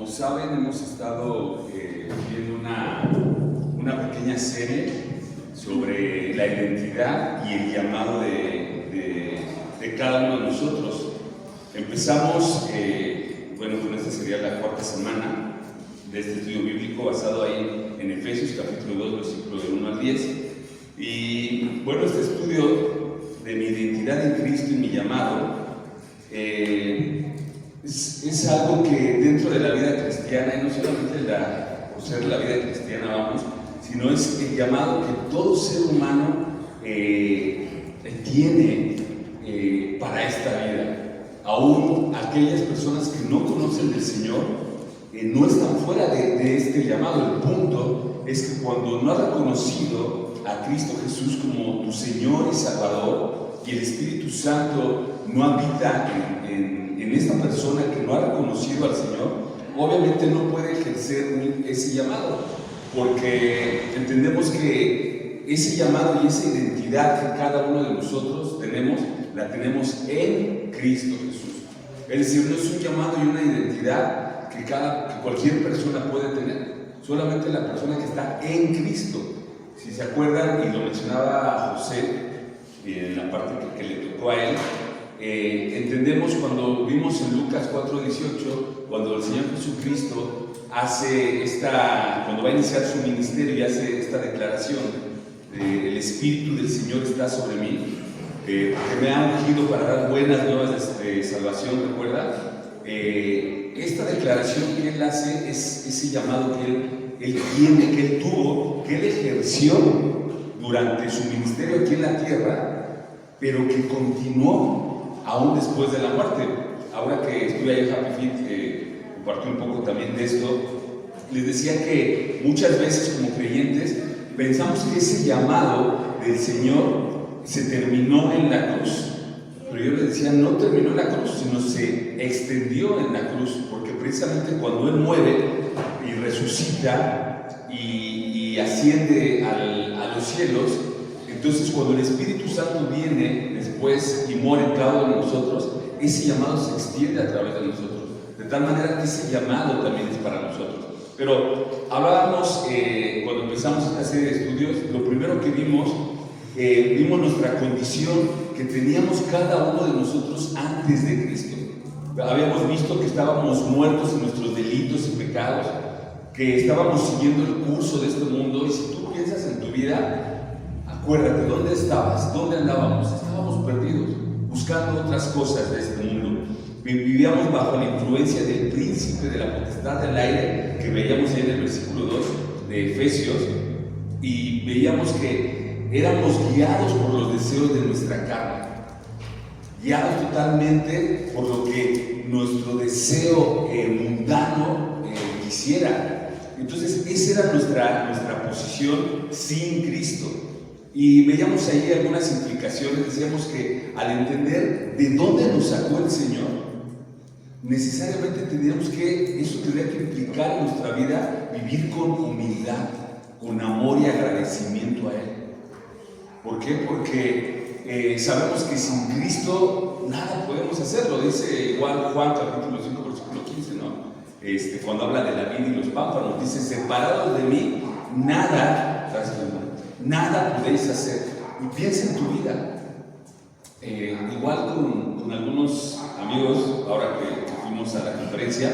Como saben, hemos estado viendo una pequeña serie sobre la identidad y el llamado de cada uno de nosotros. Empezamos, con esta sería la cuarta semana de este estudio bíblico basado ahí en Efesios capítulo 2, versículo de 1 al 10. Y bueno, este estudio de mi identidad en Cristo y mi llamado es algo que dentro de la vida cristiana, y no solamente por ser la vida cristiana, sino es el llamado que todo ser humano tiene para esta vida. Aún aquellas personas que no conocen del Señor no están fuera de este llamado. El punto es que cuando no has reconocido a Cristo Jesús como tu Señor y Salvador, y el Espíritu Santo no habita en esta persona que no ha reconocido al Señor, obviamente no puede ejercer ese llamado, porque entendemos que ese llamado y esa identidad que cada uno de nosotros tenemos, la tenemos en Cristo Jesús. Es decir, no es un llamado y una identidad que cualquier persona puede tener, solamente la persona que está en Cristo. Si se acuerdan, y lo mencionaba José en la parte que le tocó a él, entendemos cuando vimos en Lucas 4:18, cuando el Señor Jesucristo cuando va a iniciar su ministerio y hace esta declaración: el Espíritu del Señor está sobre mí, porque me ha ungido para dar buenas nuevas de salvación. ¿Recuerda? Esta declaración que él hace es ese llamado que él tiene, que él tuvo, que él ejerció durante su ministerio aquí en la tierra, pero que continuó aún después de la muerte. Ahora que estuve ahí en Happy Feet, compartí un poco también de esto. Les decía que muchas veces como creyentes pensamos que ese llamado del Señor se terminó en la cruz, pero yo les decía, no terminó en la cruz, sino se extendió en la cruz, porque precisamente cuando Él muere y resucita y asciende a los cielos, entonces cuando el Espíritu Santo viene después y mora en cada uno de nosotros, ese llamado se extiende a través de nosotros, de tal manera que ese llamado también es para nosotros. Pero hablábamos, cuando empezamos esta serie de estudios, lo primero que vimos nuestra condición que teníamos cada uno de nosotros antes de Cristo. Habíamos visto que estábamos muertos en nuestros delitos y pecados, que estábamos siguiendo el curso de este mundo. Y si tú piensas en tu vida, acuérdate, ¿dónde estabas? ¿Dónde andábamos? Estábamos perdidos, buscando otras cosas de este mundo. Vivíamos bajo la influencia del príncipe de la potestad del aire, que veíamos ahí en el versículo 2 de Efesios, y veíamos que éramos guiados por los deseos de nuestra carne, guiados totalmente por lo que nuestro deseo mundano quisiera. Entonces esa era nuestra posición sin Cristo. Y veíamos ahí algunas implicaciones. Decíamos que al entender de dónde nos sacó el Señor, necesariamente eso tendría que implicar en nuestra vida vivir con humildad, con amor y agradecimiento a Él. ¿Por qué? Porque sabemos que sin Cristo nada podemos hacer. Lo dice igual Juan capítulo 5 versículo 15, ¿no? Cuando habla de la vid y los pámpanos, dice: separados de mí nada podéis hacer. Y piensa en tu vida. Igual con algunos amigos, ahora que fuimos a la conferencia,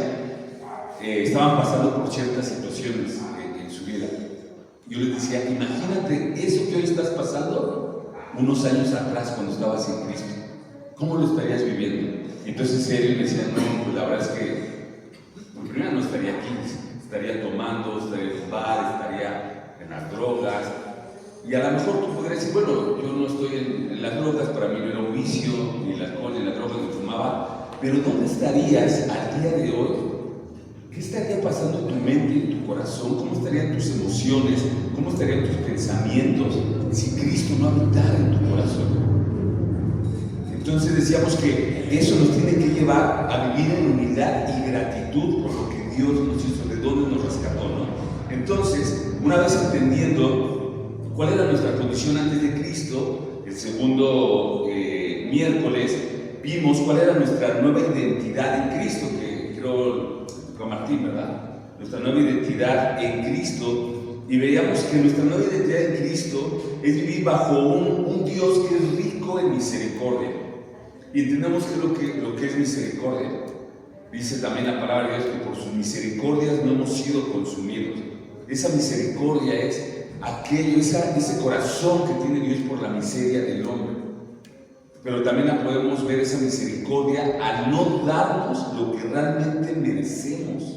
estaban pasando por ciertas situaciones en su vida. Yo les decía: imagínate eso que hoy estás pasando unos años atrás cuando estabas en Cristo. ¿Cómo lo estarías viviendo? Entonces él me decía: no, pues la verdad es que primero no estaría aquí, estaría tomando, estaría en un bar, estaría en las drogas. Y a lo mejor tú podrías decir: bueno, yo no estoy en las drogas, para mí no era un vicio, ni el alcohol, ni la droga, ni fumaba. Pero ¿dónde estarías al día de hoy? ¿Qué estaría pasando en tu mente y en tu corazón? ¿Cómo estarían tus emociones? ¿Cómo estarían tus pensamientos si Cristo no habitara en tu corazón? Entonces decíamos que eso nos tiene que llevar a vivir en humildad y gratitud por lo que Dios nos hizo, de dónde nos rescató, ¿no? Entonces, una vez entendiendo cuál era nuestra condición antes de Cristo, el segundo miércoles vimos cuál era nuestra nueva identidad en Cristo, que creo que Martín, ¿verdad? Nuestra nueva identidad en Cristo, y veíamos que nuestra nueva identidad en Cristo es vivir bajo un Dios que es rico en misericordia. Y entendemos que lo que es misericordia. Dice también la palabra de Dios que por sus misericordias no hemos sido consumidos. Esa misericordia es ese corazón que tiene Dios por la miseria del hombre. Pero también la podemos ver, esa misericordia, al no darnos lo que realmente merecemos.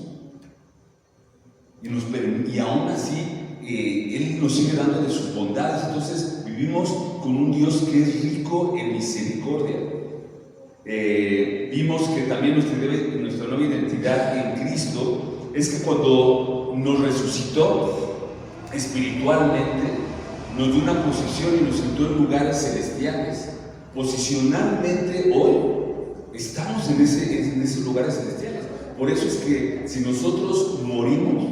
Y aún así, Él nos sigue dando de sus bondades. Entonces vivimos con un Dios que es rico en misericordia. Vimos que también nuestra nueva identidad en Cristo es que cuando nos resucitó espiritualmente, nos dio una posición y nos sentó en lugares celestiales. Posicionalmente hoy estamos en esos lugares celestiales. Por eso es que si nosotros morimos,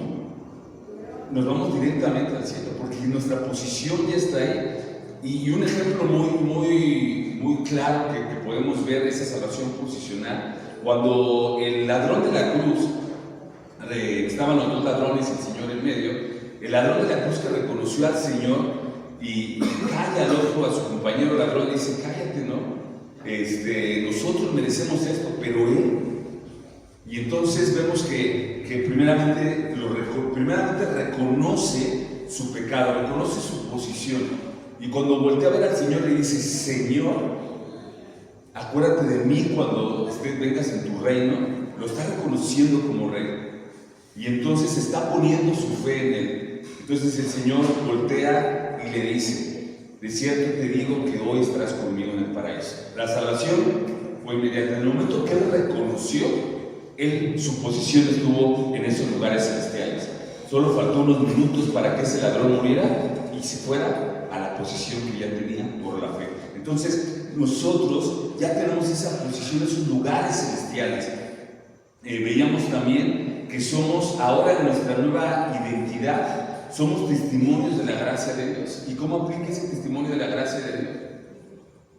nos vamos directamente al cielo, porque nuestra posición ya está ahí. Y un ejemplo muy claro que podemos ver esa salvación posicional, cuando el ladrón de la cruz, estaban los dos ladrones y el Señor en medio, el ladrón de la cruz que reconoció al Señor y calla al ojo a su compañero ladrón y dice: cállate, ¿no? Nosotros merecemos esto, pero él. Y entonces vemos que primeramente reconoce su pecado, reconoce su posición. Y cuando voltea a ver al Señor le dice: Señor, acuérdate de mí cuando vengas en tu reino. Lo está reconociendo como rey. Y entonces está poniendo su fe en él. Entonces el Señor voltea y le dice: de cierto te digo que hoy estarás conmigo en el paraíso. La salvación fue inmediata. En el momento que él reconoció, su posición estuvo en esos lugares celestiales. Solo faltó unos minutos para que ese ladrón muriera y se fuera a la posición que ya tenía por la fe. Entonces nosotros ya tenemos esa posición, esos lugares celestiales. Veíamos también que somos ahora en nuestra nueva identidad, somos testimonios de la gracia de Dios. ¿Y cómo aplica ese testimonio de la gracia de Dios?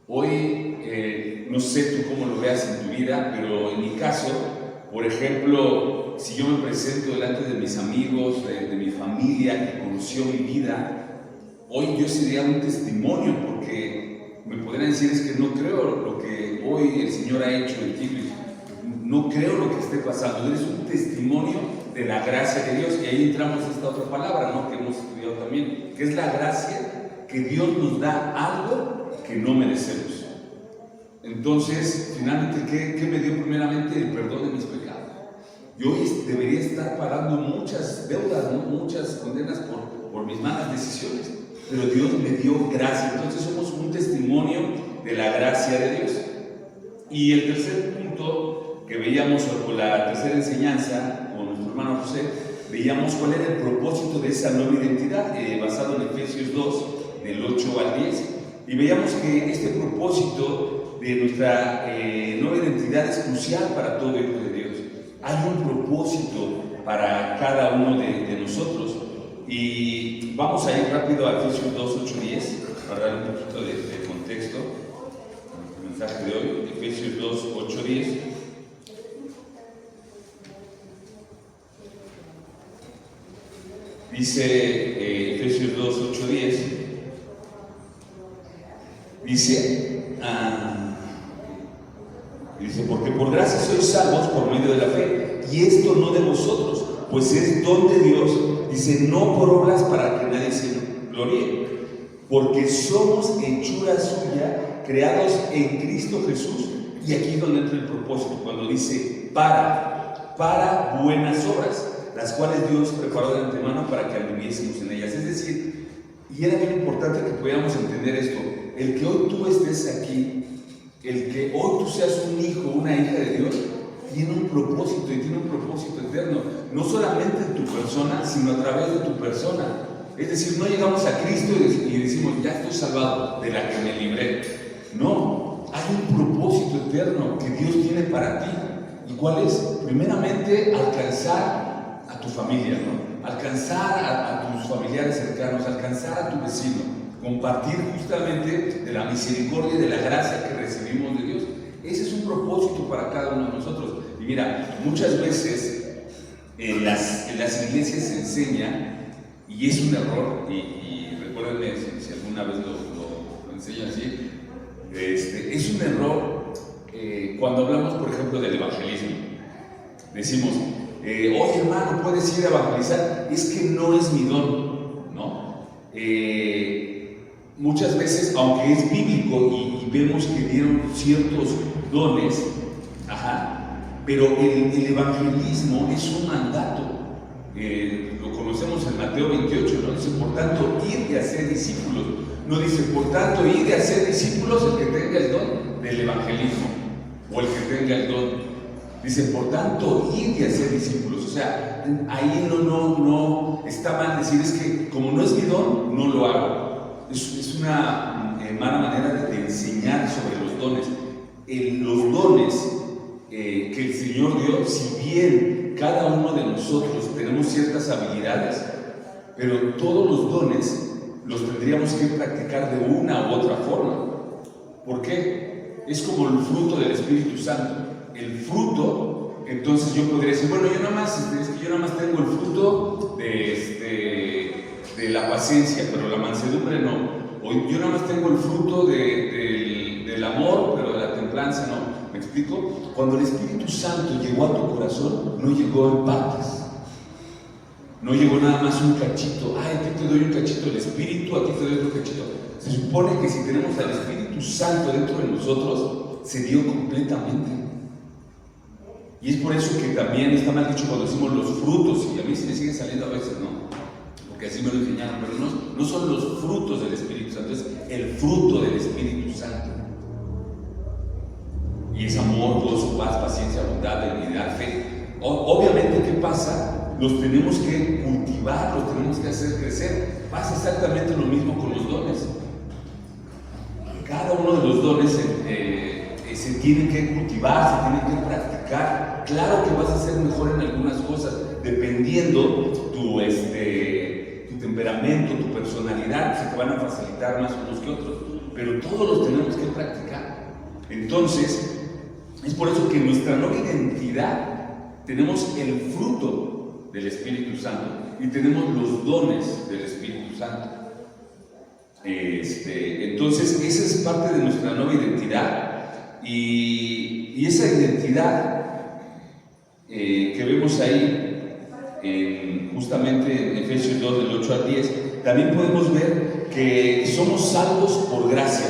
Hoy, no sé tú cómo lo veas en tu vida, pero en mi caso, por ejemplo, si yo me presento delante de mis amigos, de mi familia que conoció mi vida, hoy yo sería un testimonio, porque me podrían decir: es que no creo lo que hoy el Señor ha hecho en ti, no creo lo que esté pasando. Eres un testimonio de la gracia de Dios. Y ahí entramos a esta otra palabra, ¿no?, que hemos estudiado también, que es la gracia, que Dios nos da algo que no merecemos. Entonces, finalmente, ¿qué me dio primeramente? El perdón de mis pecados. Yo hoy debería estar pagando muchas deudas, ¿no?, muchas condenas por mis malas decisiones, pero Dios me dio gracia. Entonces somos un testimonio de la gracia de Dios. Y el tercer punto que veíamos, con la tercera enseñanza, con nuestro hermano José, veíamos cuál era el propósito de esa nueva identidad, basado en Efesios 2, del 8 al 10. Y veíamos que este propósito de nuestra nueva identidad es crucial para todo hijo de Dios. Hay un propósito para cada uno de nosotros. Y vamos a ir rápido a Efesios 2, 8, 10, para dar un poquito de contexto al mensaje de hoy. Efesios 2, 8, 10. Dice Efesios 2, 8, 10. Dice: porque por gracia sois salvos por medio de la fe, y esto no de vosotros, pues es don de Dios. Dice: no por obras para que nadie se gloríe, porque somos hechura suya, creados en Cristo Jesús. Y aquí es donde entra el propósito, cuando dice para buenas obras, las cuales Dios preparó de antemano para que anduviésemos en ellas. Es decir, y era bien importante que pudiéramos entender esto: el que hoy tú estés aquí, el que hoy tú seas un hijo, una hija de Dios, tiene un propósito, y tiene un propósito eterno, no solamente en tu persona, sino a través de tu persona. Es decir, no llegamos a Cristo y decimos: ya estoy salvado, de la que me libré. No, hay un propósito eterno que Dios tiene para ti. ¿Y cuál es? Primeramente, alcanzar a tu familia, ¿no? Alcanzar a tus familiares cercanos, alcanzar a tu vecino, compartir justamente de la misericordia y de la gracia que recibimos de Dios. Ese es un propósito para cada uno de nosotros. Y mira, muchas veces en las iglesias se enseña, y es un error, y recuérdenme si alguna vez lo enseñan así, es un error cuando hablamos, por ejemplo, del evangelismo. Decimos, oye hermano, ¿puedes ir a evangelizar? Es que no es mi don, ¿no? Muchas veces, aunque es bíblico y vemos que dieron ciertos dones, pero el evangelismo es un mandato. Lo conocemos en Mateo 28, ¿no? Dice, por tanto, id y hacer discípulos. No dice, por tanto, id y hacer discípulos el que tenga el don del evangelismo, o el que tenga el don. Dice, por tanto, id y hacer discípulos. O sea, ahí no está mal decir, es que como no es mi don, no lo hago. Es una mala manera de enseñar sobre los dones. Los dones que el Señor dio, si bien cada uno de nosotros tenemos ciertas habilidades, pero todos los dones los tendríamos que practicar de una u otra forma. ¿Por qué? Es como el fruto del Espíritu Santo. El fruto, entonces yo podría decir, bueno, yo nada más tengo el fruto de la paciencia, pero la mansedumbre no. O yo nada más tengo el fruto del amor, pero de la templanza no. ¿Me explico? Cuando el Espíritu Santo llegó a tu corazón, no llegó en partes. No llegó nada más un cachito. Ay, aquí te doy un cachito del Espíritu, aquí te doy otro cachito. Se supone que si tenemos al Espíritu Santo dentro de nosotros, se dio completamente. Y es por eso que también está mal dicho cuando decimos los frutos, y a mí se me sigue saliendo a veces, ¿no? Porque así me lo enseñaron, pero no son los frutos del Espíritu Santo, es el fruto del Espíritu Santo. Y es amor, gozo, paz, paciencia, bondad, benignidad, fe. Obviamente, ¿qué pasa? Los tenemos que cultivar, los tenemos que hacer crecer. Pasa exactamente lo mismo con los dones. Cada uno de los dones se tiene que cultivar, se tiene que practicar. Claro que vas a ser mejor en algunas cosas, dependiendo tu temperamento, tu personalidad, se te van a facilitar más unos que otros, pero todos los tenemos que practicar. Entonces, es por eso que en nuestra nueva identidad tenemos el fruto del Espíritu Santo y tenemos los dones del Espíritu Santo. Entonces, esa es parte de nuestra nueva identidad, y esa identidad que vemos ahí justamente en Efesios 2 del 8 al 10, también podemos ver que somos salvos por gracia.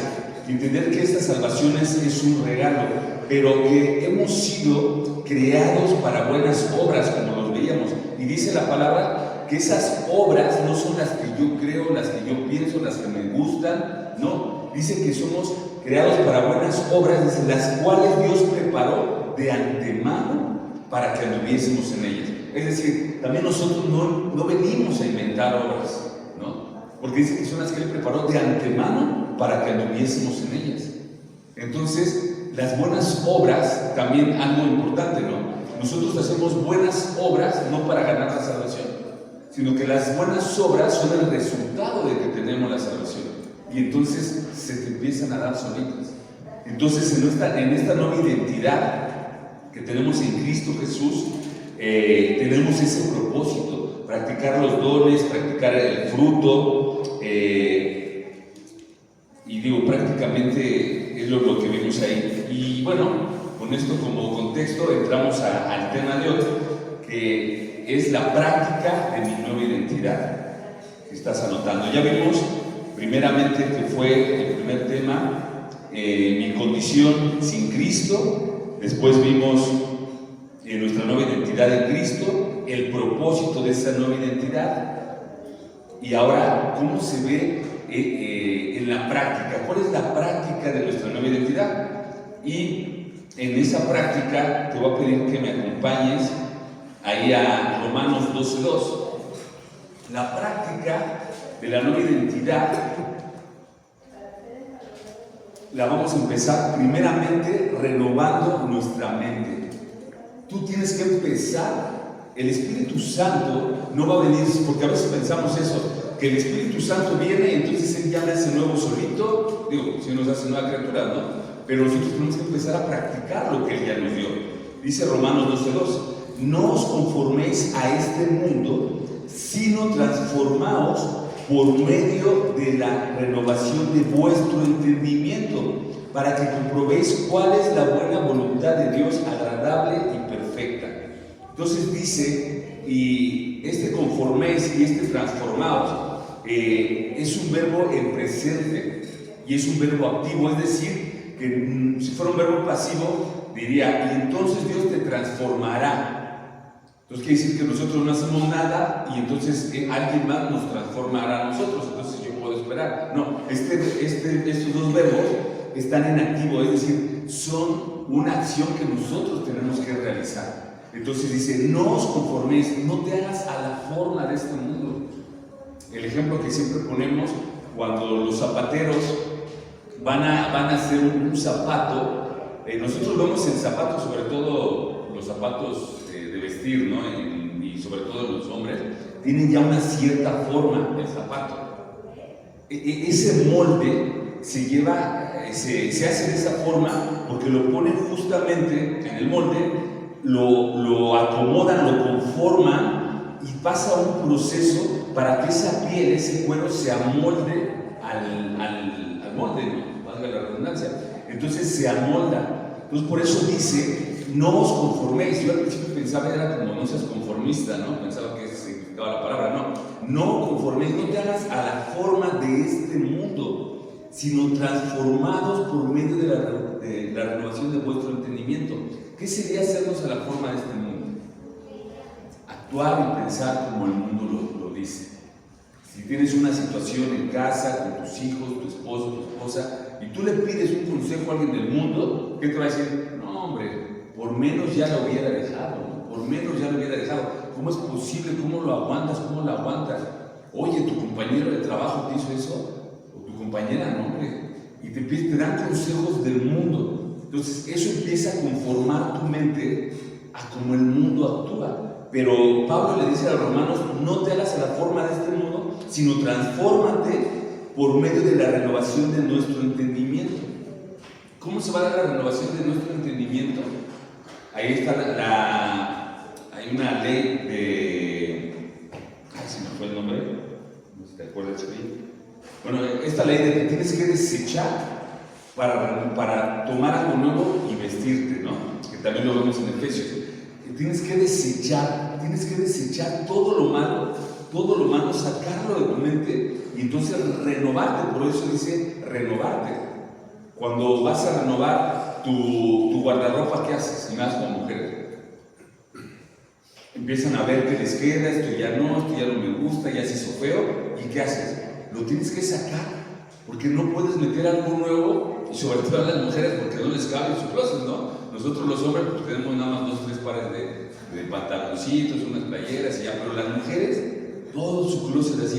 Entender que esta salvación es un regalo, pero que hemos sido creados para buenas obras, como los veíamos. Y dice la palabra que esas obras no son las que yo creo, las que yo pienso, las que me gustan, no. Dice que somos creados para buenas obras, dice, las cuales Dios preparó de antemano para que anduviésemos en ellas. Es decir, también nosotros no venimos a inventar obras, ¿no? Porque dice que son las que Él preparó de antemano para que anduviésemos en ellas. Entonces, las buenas obras, también algo importante, ¿no? Nosotros hacemos buenas obras no para ganar la salvación, sino que las buenas obras son el resultado de que tenemos la salvación. Y entonces se te empiezan a dar solitas. Entonces, en esta nueva identidad que tenemos en Cristo Jesús, tenemos ese propósito, practicar los dones, practicar el fruto, y digo, prácticamente es lo que vemos ahí. Y bueno, con esto como contexto entramos al tema de hoy, que es la práctica de mi nueva identidad, que estás anotando. Ya vimos primeramente que fue el primer tema, mi condición sin Cristo. Después vimos nuestra nueva identidad en Cristo, el propósito de esa nueva identidad, y ahora cómo se ve en la práctica. ¿Cuál es la práctica de nuestra nueva identidad? Y en esa práctica te voy a pedir que me acompañes ahí a Romanos 12:2. La práctica de la nueva identidad la vamos a empezar primeramente renovando nuestra mente. Tú tienes que empezar. El Espíritu Santo no va a venir, porque a veces pensamos eso, que el Espíritu Santo viene y entonces Él ya me hace nuevo solito. Digo, si nos hace nueva criatura, ¿no? Pero nosotros tenemos que empezar a practicar lo que Él ya nos dio. Dice Romanos 12:2, no os conforméis a este mundo, sino transformaos por medio de la renovación de vuestro entendimiento, para que comprobéis cuál es la buena voluntad de Dios, agradable y perfecta. Entonces dice, y este conforméis y este transformaos, es un verbo en presente y es un verbo activo, es decir, que si fuera un verbo pasivo, diría, y entonces Dios te transformará. Entonces quiere decir que nosotros no hacemos nada y entonces alguien más nos transformará a nosotros, entonces yo puedo esperar. No, estos dos verbos están en activo, es decir, son una acción que nosotros tenemos que realizar. Entonces dice, no os conforméis, no te hagas a la forma de este mundo. El ejemplo que siempre ponemos, cuando los zapateros van a hacer un zapato, nosotros vemos el zapato, sobre todo los zapatos de vestir, ¿no? Y sobre todo los hombres, tienen ya una cierta forma el zapato. Ese molde se lleva, se hace de esa forma porque lo ponen justamente en el molde, lo acomodan, lo conforman y pasa un proceso para que esa piel, ese cuero se amolde al molde, ¿no? Valga la redundancia. Entonces se amolda. Entonces por eso dice, no os conforméis. Yo al principio pensaba, era como no seas conformista, ¿no? Pensaba que eso significaba la palabra, no conforméis, no te hagas a la forma de este mundo, sino transformados por medio de la renovación de vuestro entendimiento. ¿Qué sería hacernos a la forma de este mundo? Actuar y pensar como el mundo lo dice. Si tienes una situación en casa, con tus hijos, tu esposo, tu esposa, y tú le pides un consejo a alguien del mundo, ¿qué te va a decir? No, hombre, por menos ya lo hubiera dejado, ¿no? Por menos ya lo hubiera dejado. ¿Cómo es posible? ¿Cómo lo aguantas? ¿Cómo lo aguantas? Oye, ¿tu compañero de trabajo te hizo eso? ¿O tu compañera? No, hombre. Y te dan consejos del mundo. Entonces, eso empieza a conformar tu mente a cómo el mundo actúa. Pero Pablo le dice a los romanos, no te hagas a la forma de este mundo, sino transfórmate por medio de la renovación de nuestro entendimiento. ¿Cómo se va a dar la renovación de nuestro entendimiento? Ahí está hay una ley de... Ay, se me fue el nombre, no sé si te acuerdas, bueno, esta ley de que tienes que desechar para tomar algo nuevo y vestirte, ¿no? Que también lo vemos en Efesios. Tienes que desechar todo lo malo, sacarlo de tu mente y entonces renovarte. Por eso dice renovarte. Cuando vas a renovar tu guardarropa, ¿qué haces? Y más con mujeres. Empiezan a ver qué les queda, esto ya no me gusta, ya se hizo feo. ¿Y qué haces? Lo tienes que sacar, porque no puedes meter algo nuevo, y sobre todo a las mujeres, porque no les cabe en su closet, ¿no? Nosotros los hombres pues, tenemos nada más 2 o 3 pares de pantaloncitos, unas playeras y ya, pero las mujeres, todo su closet así.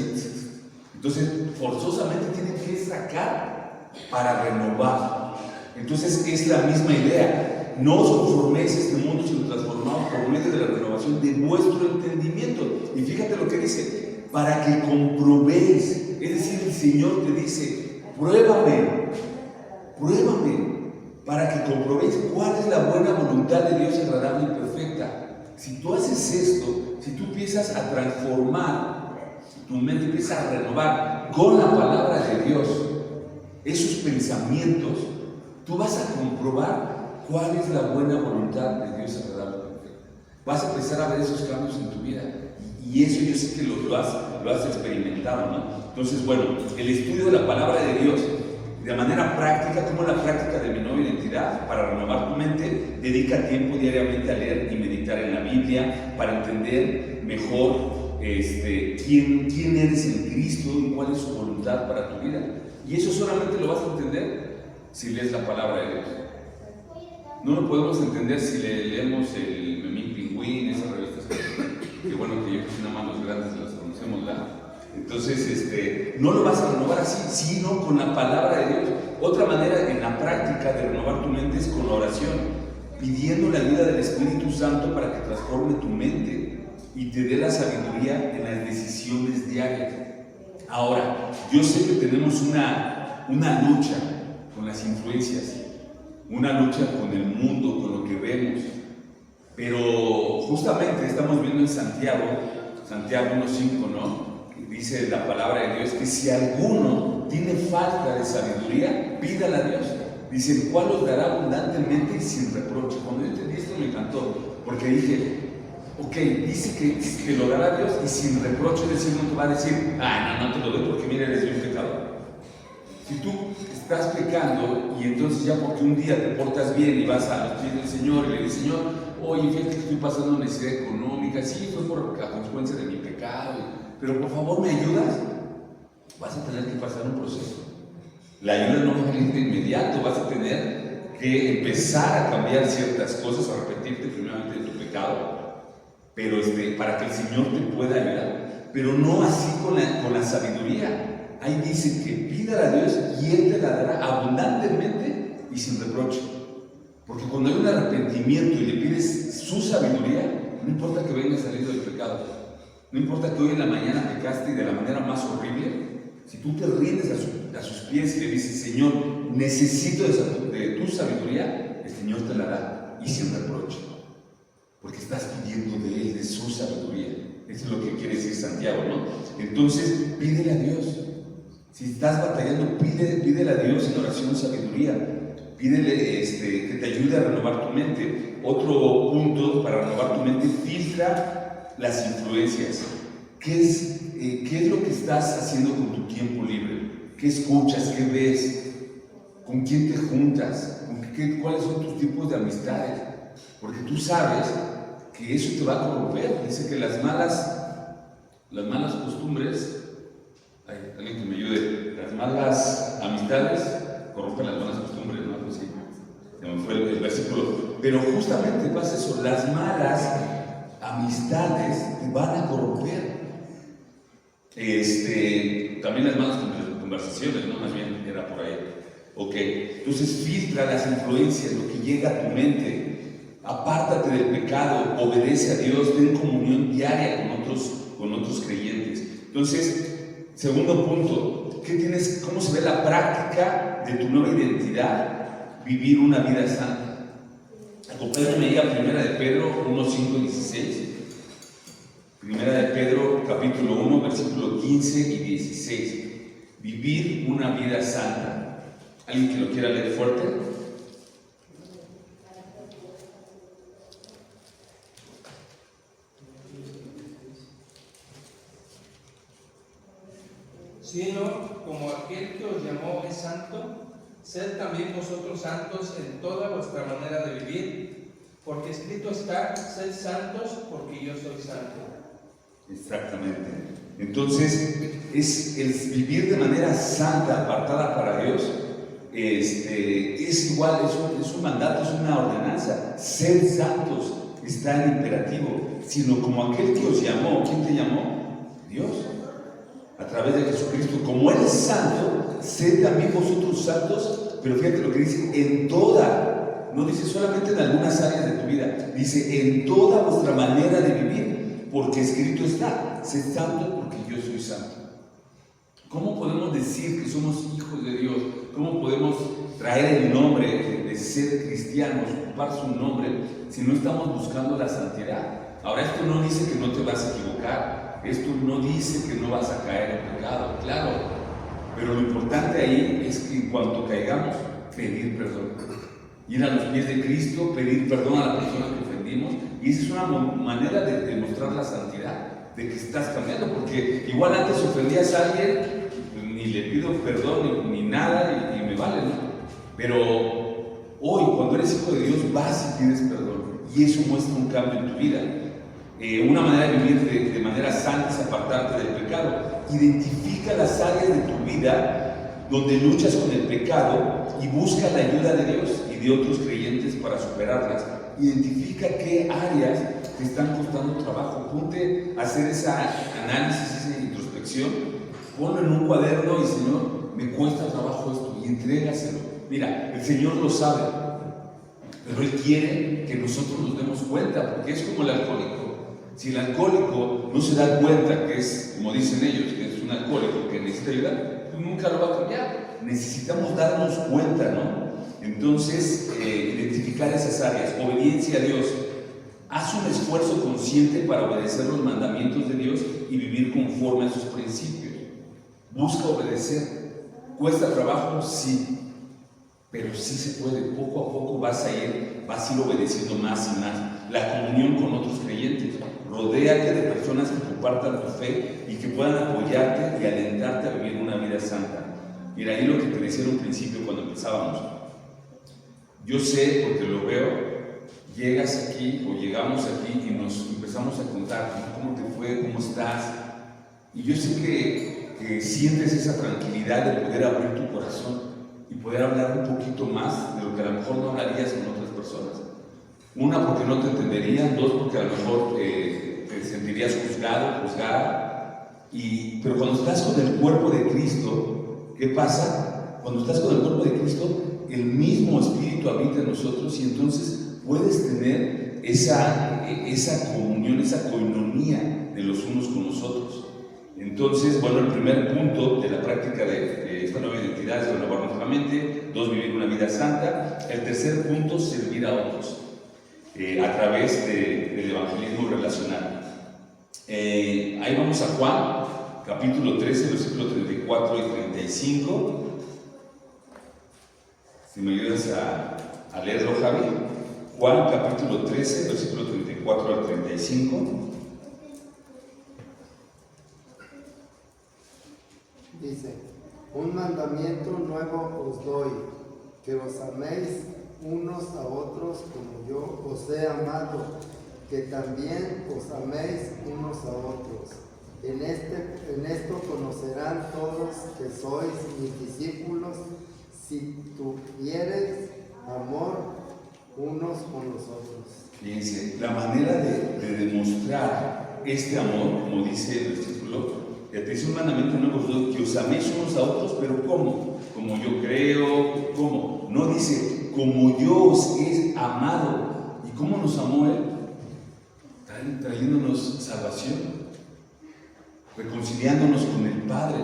Entonces, forzosamente tienen que sacar para renovar. Entonces, es la misma idea. No os conforméis a este mundo, sino transformados por medio de la renovación de vuestro entendimiento. Y fíjate lo que dice, para que comprobéis. Es decir, el Señor te dice, pruébame, para que comprobéis cuál es la buena voluntad de Dios agradable y perfecta. Si tú haces esto, si tú empiezas a transformar, tu mente empieza a renovar con la palabra de Dios esos pensamientos, tú vas a comprobar cuál es la buena voluntad de Dios agradable y perfecta. Vas a empezar a ver esos cambios en tu vida. Y eso yo sé que lo has experimentado, ¿no? Entonces, bueno, el estudio de la palabra de Dios de manera práctica, como la práctica de mi nueva identidad, para renovar tu mente, dedica tiempo diariamente a leer y meditar en la Biblia para entender mejor quién eres en Cristo y cuál es su voluntad para tu vida. Y eso solamente lo vas a entender si lees la palabra de Dios. No lo podemos entender si leemos el Memín Pingüín, esas revistas que bueno, que yo creo que nada más los grandes las conocemos, ¿verdad? Entonces, no lo vas a renovar así, sino con la palabra de Dios. Otra manera en la práctica de renovar tu mente es con la oración, pidiendo la ayuda del Espíritu Santo para que transforme tu mente y te dé la sabiduría en las decisiones diarias. Ahora, yo sé que tenemos una lucha con las influencias, una lucha con el mundo, con lo que vemos. Pero justamente estamos viendo en Santiago 1:5, ¿no? Dice la palabra de Dios que si alguno tiene falta de sabiduría, pídala a Dios. Dice, el cual os dará abundantemente y sin reproche. Cuando yo entendí esto me encantó, porque dije, ok, dice que lo dará a Dios y sin reproche, es decir, no te va a decir, no te lo doy porque mira, eres un pecador. Si tú estás pecando y entonces ya porque un día te portas bien y vas a los pies del Señor y le dices, Señor, oye, fíjate que estoy pasando una necesidad económica, sí, fue por la consecuencia de mi pecado, pero por favor me ayudas, vas a tener que pasar un proceso. La ayuda no va a venir de inmediato, vas a tener que empezar a cambiar ciertas cosas, a arrepentirte primeramente de tu pecado, pero para que el Señor te pueda ayudar, pero no así con la sabiduría. Ahí dice que pídala a Dios y Él te la dará abundantemente y sin reproche. Porque cuando hay un arrepentimiento y le pides su sabiduría, no importa que vengas saliendo del pecado, no importa que hoy en la mañana pecaste y de la manera más horrible, si tú te rindes a sus pies y le dices, Señor, necesito de tu sabiduría, el Señor te la da y sin reproche. Porque estás pidiendo de Él, de su sabiduría. Eso es lo que quiere decir Santiago, ¿no? Entonces, pídele a Dios. Si estás batallando, pídele a Dios en oración sabiduría. Pídele que te ayude a renovar tu mente. Otro punto para renovar tu mente, filtra las influencias. ¿Qué es lo que estás haciendo con tu tiempo libre? ¿Qué escuchas? ¿Qué ves? ¿Con quién te juntas? ¿Cuáles son tus tipos de amistades? Porque tú sabes que eso te va a corromper. Dice que las malas costumbres, alguien que me ayude, las malas amistades corrompen las buenas costumbres, ¿no? Pues sí, se me fue el versículo. Pero justamente pasa eso, las malas amistades te van a corromper. También las malas conversaciones, ¿no? Más bien era por ahí. Ok, entonces filtra las influencias, lo que llega a tu mente. Apártate del pecado, obedece a Dios, ten comunión diaria con otros creyentes. Entonces, segundo punto, ¿cómo se ve la práctica de tu nueva identidad? Vivir una vida santa. Acompáñame ahí a 1 de Pedro 1:5-16. 1 de Pedro capítulo 1, versículo 15 y 16. Vivir una vida santa. ¿Alguien que lo quiera leer fuerte? Sino como aquel que os llamó es santo, sed también vosotros santos en toda vuestra manera de vivir, porque escrito está, sed santos porque yo soy santo. Exactamente. Entonces, es el vivir de manera santa, apartada para Dios, es igual, es un mandato, es una ordenanza. Sed santos está en imperativo, sino como aquel que os llamó. ¿Quién te llamó? Dios. A través de Jesucristo, como Él es santo, sed también vosotros santos, pero fíjate lo que dice, en toda, no dice solamente en algunas áreas de tu vida, dice en toda vuestra manera de vivir, porque escrito está, sed santo porque yo soy santo. ¿Cómo podemos decir que somos hijos de Dios? ¿Cómo podemos traer el nombre de ser cristianos, ocupar su nombre, si no estamos buscando la santidad? Ahora, esto no dice que no te vas a equivocar. Esto no dice que no vas a caer en pecado, claro, pero lo importante ahí es que en cuanto caigamos, pedir perdón. Ir a los pies de Cristo, pedir perdón a la persona que ofendimos, y esa es una manera de demostrar la santidad, de que estás cambiando, porque igual antes ofendías a alguien, pues ni le pido perdón ni nada, y me vale, ¿no? Pero hoy, cuando eres hijo de Dios, vas y pides perdón, y eso muestra un cambio en tu vida. Una manera de vivir de manera santa es apartarte del pecado. Identifica las áreas de tu vida donde luchas con el pecado y busca la ayuda de Dios y de otros creyentes para superarlas. Identifica qué áreas te están costando trabajo. Ponte a hacer ese análisis, esa introspección. Ponlo en un cuaderno y, Señor, me cuesta trabajo esto, y entrégaselo. Mira, el Señor lo sabe, pero Él quiere que nosotros nos demos cuenta, porque es como el alcohólico. Si el alcohólico no se da cuenta que es, como dicen ellos, que es un alcohólico que necesita ayuda, pues nunca lo va a cambiar. Necesitamos darnos cuenta, ¿no? Entonces, identificar esas áreas. Obediencia a Dios. Haz un esfuerzo consciente para obedecer los mandamientos de Dios y vivir conforme a sus principios. Busca obedecer. ¿Cuesta trabajo? Sí. Pero sí se puede. Poco a poco vas a ir obedeciendo más y más. La comunión con otros creyentes. Rodéate de personas que compartan tu fe y que puedan apoyarte y alentarte a vivir una vida santa. Mira, ahí lo que te decía en un principio cuando empezábamos. Yo sé, porque lo veo, llegas aquí o llegamos aquí y nos empezamos a contar cómo te fue, cómo estás. Y yo sé que sientes esa tranquilidad de poder abrir tu corazón y poder hablar un poquito más de lo que a lo mejor no hablarías con otras personas. Una, porque no te entenderían. Dos, porque a lo mejor te sentirías juzgada. Pero cuando estás con el cuerpo de Cristo, ¿qué pasa? Cuando estás con el cuerpo de Cristo, el mismo Espíritu habita en nosotros y entonces puedes tener esa comunión, esa coinonía de los unos con los otros. Entonces, bueno, el primer punto de la práctica de esta nueva identidad es renovarnos la mente. 2, vivir una vida santa. El tercer punto, servir a otros a través del evangelismo relacional. Ahí vamos a Juan, capítulo 13, versículos 34 y 35. Si me ayudas a leerlo, Javi. Juan, capítulo 13, versículos 34 al 35. Dice: un mandamiento nuevo os doy, que os améis unos a otros como yo os he amado, que también os améis unos a otros. En esto conocerán todos que sois mis discípulos, si tuviereis amor unos con los otros. Fíjense, la manera de demostrar este amor, como dice el versículo, te dice: un mandamiento nuevo os doy, que os améis unos a otros, pero ¿cómo? Como yo creo, ¿cómo? No dice, como yo os he amado. ¿Y cómo nos amó Él? Trayéndonos salvación, reconciliándonos con el Padre.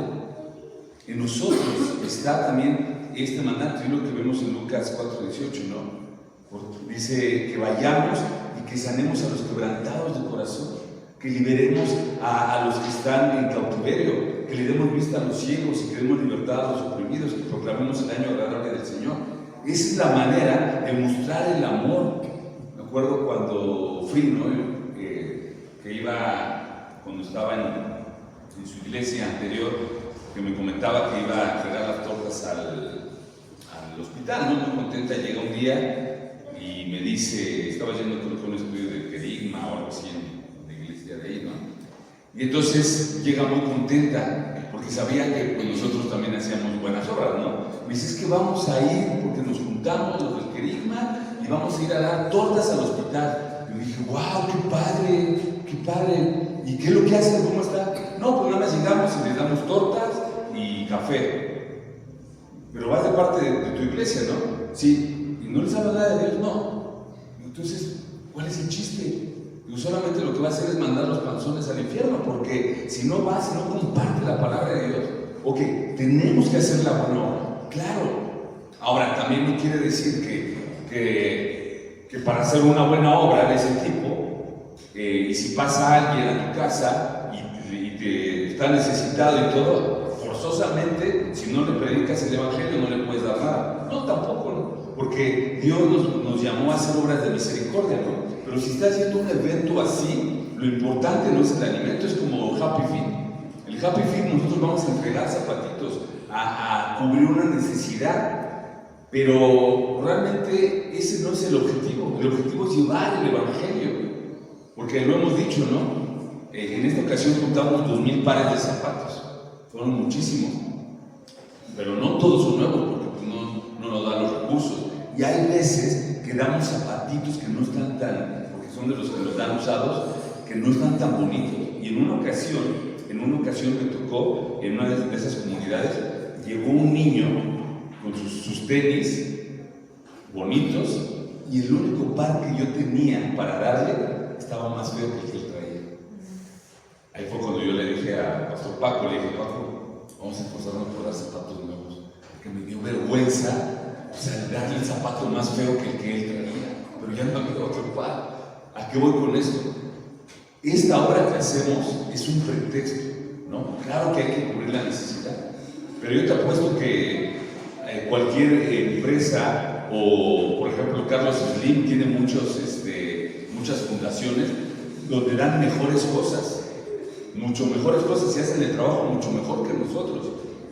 En nosotros está también este mandato, y lo que vemos en Lucas 4:18, ¿no? Dice que vayamos y que sanemos a los quebrantados de corazón, que liberemos a los que están en cautiverio, que le demos vista a los ciegos y que demos libertad a los oprimidos, que proclamemos el año agradable del Señor. Esa es la manera de mostrar el amor. Me acuerdo cuando fui, ¿no? Que iba, cuando estaba en su iglesia anterior, que me comentaba que iba a entregar las tortas al hospital, ¿no? Muy contenta. Llega un día y me dice, estaba yendo con un estudio de querigma o algo así en la iglesia de ahí, ¿no? Y entonces llega muy contenta porque sabía que pues, nosotros también hacíamos buenas obras, ¿no? Me dice: es que vamos a ir porque nos juntamos los del querigma y vamos a ir a dar tortas al hospital. Y yo dije: wow, qué padre, qué padre. ¿Y qué es lo que hacen? ¿Cómo está? No, pues nada más llegamos y les damos tortas y café. Pero vas de parte de tu iglesia, ¿no? Sí. ¿Y no les habla nada de Dios? No. Entonces, ¿cuál es el chiste? Digo, solamente lo que va a hacer es mandar los panzones al infierno, porque si no vas y no compartes la palabra de Dios, ok, tenemos que hacer la buena obra, claro. Ahora, también no quiere decir que para hacer una buena obra de ese tipo, y si pasa alguien a tu casa y te está necesitado y todo, forzosamente, si no le predicas el evangelio, no le puedes dar nada. No, tampoco, ¿no? Porque Dios nos llamó a hacer obras de misericordia, ¿no? Pero si está haciendo un evento así, lo importante no es el alimento, es como Happy Feet. El Happy Feet, nosotros vamos a entregar zapatitos a cubrir una necesidad, pero realmente ese no es el objetivo. El objetivo es llevar el evangelio, porque lo hemos dicho, ¿no? En esta ocasión juntamos 2,000 pares de zapatos, fueron muchísimos, pero no todos son nuevos, porque pues, no nos dan los recursos. Y hay veces que damos zapatitos que no están tan, porque son de los que nos dan usados, que no están tan bonitos. Y en una ocasión me tocó, en una de esas comunidades, llegó un niño con sus tenis bonitos, y el único par que yo tenía para darle estaba más feo que el que él traía. Ahí fue cuando yo le dije a Pastor Paco, le dije: Paco, vamos a esforzarnos por dar zapatos nuevos, porque me dio vergüenza, o sea, darle el zapato más feo que el que él traía, pero ya no había otro par. ¿A qué voy con esto? Esta obra que hacemos es un pretexto, ¿no? Claro que hay que cubrir la necesidad, pero yo te apuesto que cualquier empresa, o por ejemplo Carlos Slim tiene muchas fundaciones donde dan mejores cosas, mucho mejores cosas, y hacen el trabajo mucho mejor que nosotros,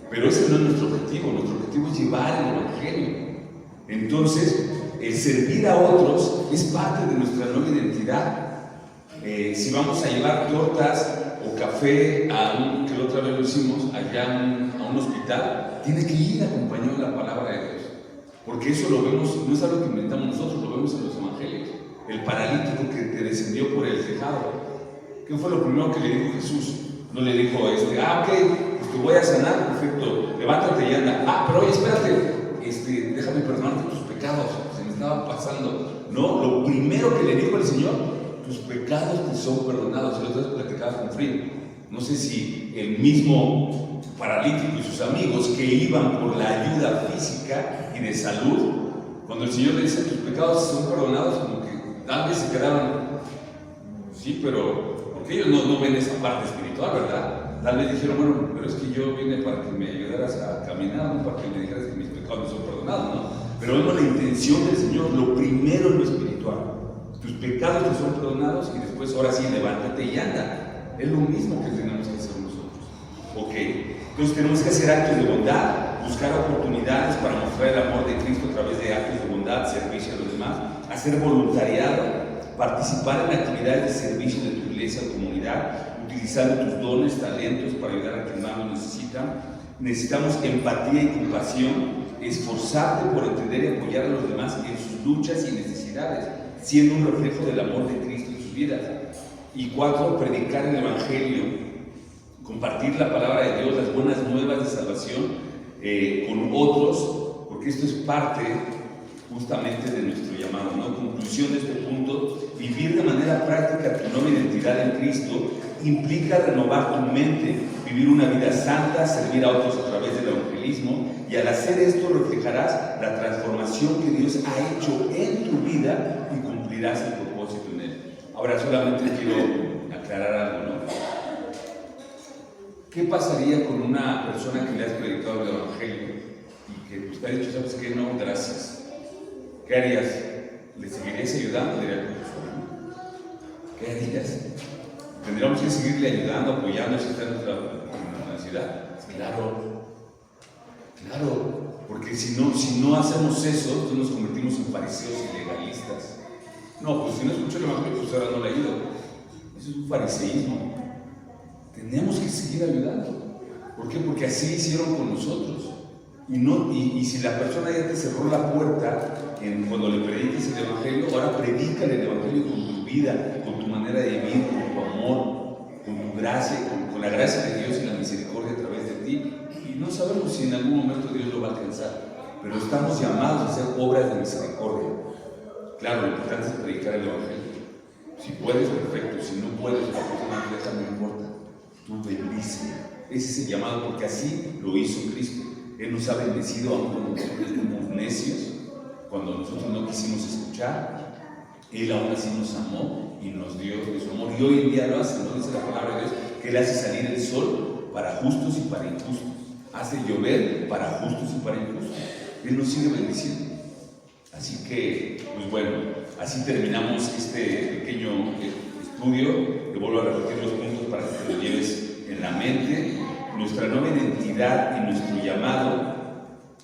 pero ese no es nuestro objetivo es llevar el Evangelio. Entonces, el servir a otros es parte de nuestra nueva identidad. Si vamos a llevar tortas o café que la otra vez lo hicimos allá a un hospital, tiene que ir acompañado de la palabra de Dios, porque eso lo vemos, no es algo que inventamos nosotros, lo vemos en los evangelios. El paralítico que te descendió por el tejado, ¿qué fue lo primero que le dijo Jesús? No le dijo, ok, pues te voy a sanar, perfecto, levántate y anda. Pero oye, espérate, déjame perdonarte tus pecados, se me estaba pasando. No, lo primero que le dijo el Señor, tus pecados te son perdonados. Y lo otro platicaba con Frío. No sé si el mismo paralítico y sus amigos que iban por la ayuda física y de salud, cuando el Señor le dice tus pecados son perdonados, como que tal vez se quedaron, sí, pero porque ellos no ven esa parte espiritual, ¿verdad? Tal vez dijeron, bueno, pero es que yo vine para que me ayudaras a caminar, no para que me dijeras que mis pecados son perdonados, ¿no? Pero vemos la intención del Señor, lo primero es lo espiritual. Tus pecados te son perdonados y después, ahora sí, levántate y anda. Es lo mismo que tenemos que hacer nosotros. Ok, entonces tenemos que hacer actos de bondad, buscar oportunidades para mostrar el amor de Cristo a través de actos de bondad, servicio a los demás, hacer voluntariado, participar en actividades de servicio de tu iglesia o comunidad, utilizando tus dones, talentos para ayudar a quien más lo necesita. Necesitamos empatía y compasión, esforzarte por entender y apoyar a los demás en sus luchas y necesidades, siendo un reflejo del amor de Cristo en sus vidas. Y 4, predicar el Evangelio, compartir la palabra de Dios, las buenas nuevas de salvación con otros, porque esto es parte justamente de nuestro llamado, ¿no? Conclusión de este punto: vivir de manera práctica tu nueva identidad en Cristo implica renovar tu mente, vivir una vida santa, servir a otros a través del evangelismo, y al hacer esto reflejarás la transformación que Dios ha hecho en tu vida y cumplirás el propósito en él. Ahora solamente quiero aclarar algo, ¿no? ¿Qué pasaría con una persona que le has predicado el evangelio y que pues, te ha dicho, ¿sabes qué? No, gracias. ¿Qué harías? ¿Le seguirías ayudando? Diría, ¿qué harías? ¿Tendríamos que seguirle ayudando, apoyando si está en nuestra ciudad? Claro, porque si no hacemos eso, entonces nos convertimos en fariseos y legalistas. No, pues si no escucho el evangelio, pues ahora no le ayudo. Eso es un fariseísmo. Tenemos que seguir ayudando. ¿Por qué? Porque así hicieron con nosotros. Y si la persona ya te cerró la puerta cuando le prediques el evangelio, ahora predícale el evangelio con tu vida, con tu manera de vivir, con tu amor, con tu gracia, con la gracia de Dios y la misericordia a través de ti. Y no sabemos si en algún momento Dios lo va a alcanzar, pero estamos llamados a hacer obras de misericordia. Claro, lo importante es predicar el evangelio. Si puedes, perfecto. Si no puedes, la persona no importa. Tú bendice. Ese es el llamado, porque así lo hizo Cristo. Él nos ha bendecido aún cuando nosotros fuimos necios, cuando nosotros no quisimos escuchar. Él aún así nos amó y nos dio de su amor. Y hoy en día lo hace, ¿no? Dice la palabra de Dios, que Él hace salir el sol para justos y para injustos. Hace llover para justos y para injustos. Él nos sigue bendiciendo. Así que, pues bueno, así terminamos este pequeño estudio. Te vuelvo a repetir los puntos para que te lo lleves en la mente. Nuestra nueva identidad y nuestro llamado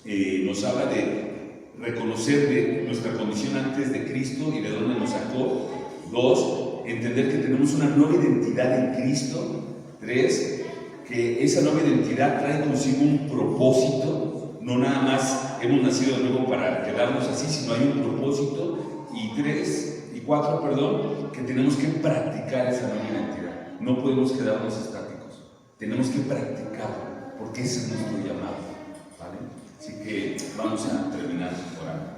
nos habla de reconocer de nuestra condición antes de Cristo y de dónde nos sacó. 2, entender que tenemos una nueva identidad en Cristo. 3, que esa nueva identidad trae consigo un propósito. No nada más hemos nacido de nuevo para quedarnos así, sino hay un propósito. Y 4, que tenemos que practicar esa nueva identidad. No podemos quedarnos estáticos. Tenemos que practicarlo, porque ese es nuestro llamado, ¿vale? Así que vamos a terminar orando.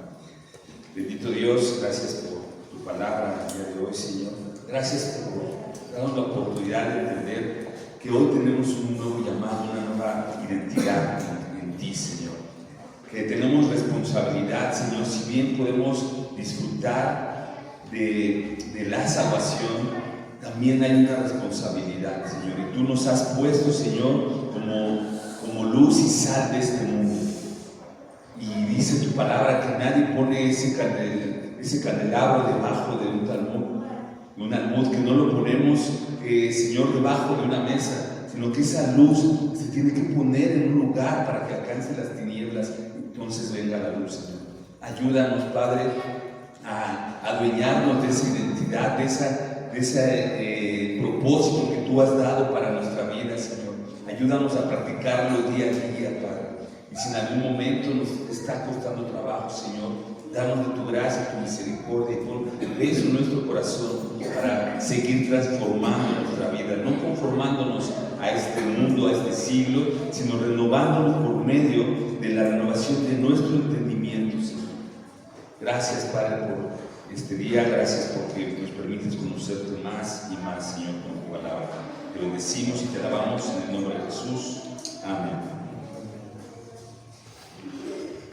Bendito Dios, gracias por tu palabra el día de hoy, Señor. Gracias por darnos la oportunidad de entender que hoy tenemos un nuevo llamado, una nueva identidad en ti, Señor. Que tenemos responsabilidad, Señor, si bien podemos disfrutar de la salvación, también hay una responsabilidad, Señor. Y tú nos has puesto, Señor, como luz y sal de este mundo. Y dice tu palabra que nadie pone ese candelabro debajo de un almud, que no lo ponemos, Señor, debajo de una mesa, sino que esa luz se tiene que poner en un lugar para que alcance las tinieblas, entonces venga la luz, Señor. Ayúdanos, Padre, a adueñarnos de esa identidad, de ese propósito que tú has dado para nuestra vida, Señor. Ayúdanos a practicarlo día a día, Padre. Y si en algún momento nos está costando trabajo, Señor, danos de tu gracia, tu misericordia, y pon eso en nuestro corazón para seguir transformando nuestra vida, no conformándonos a este mundo, a este siglo, sino renovándonos por medio de la renovación de nuestro entendimiento, Señor. Gracias, Padre, por este día. Gracias porque nos permites conocerte más y más, Señor, con tu palabra. Te bendecimos y te alabamos en el nombre de Jesús.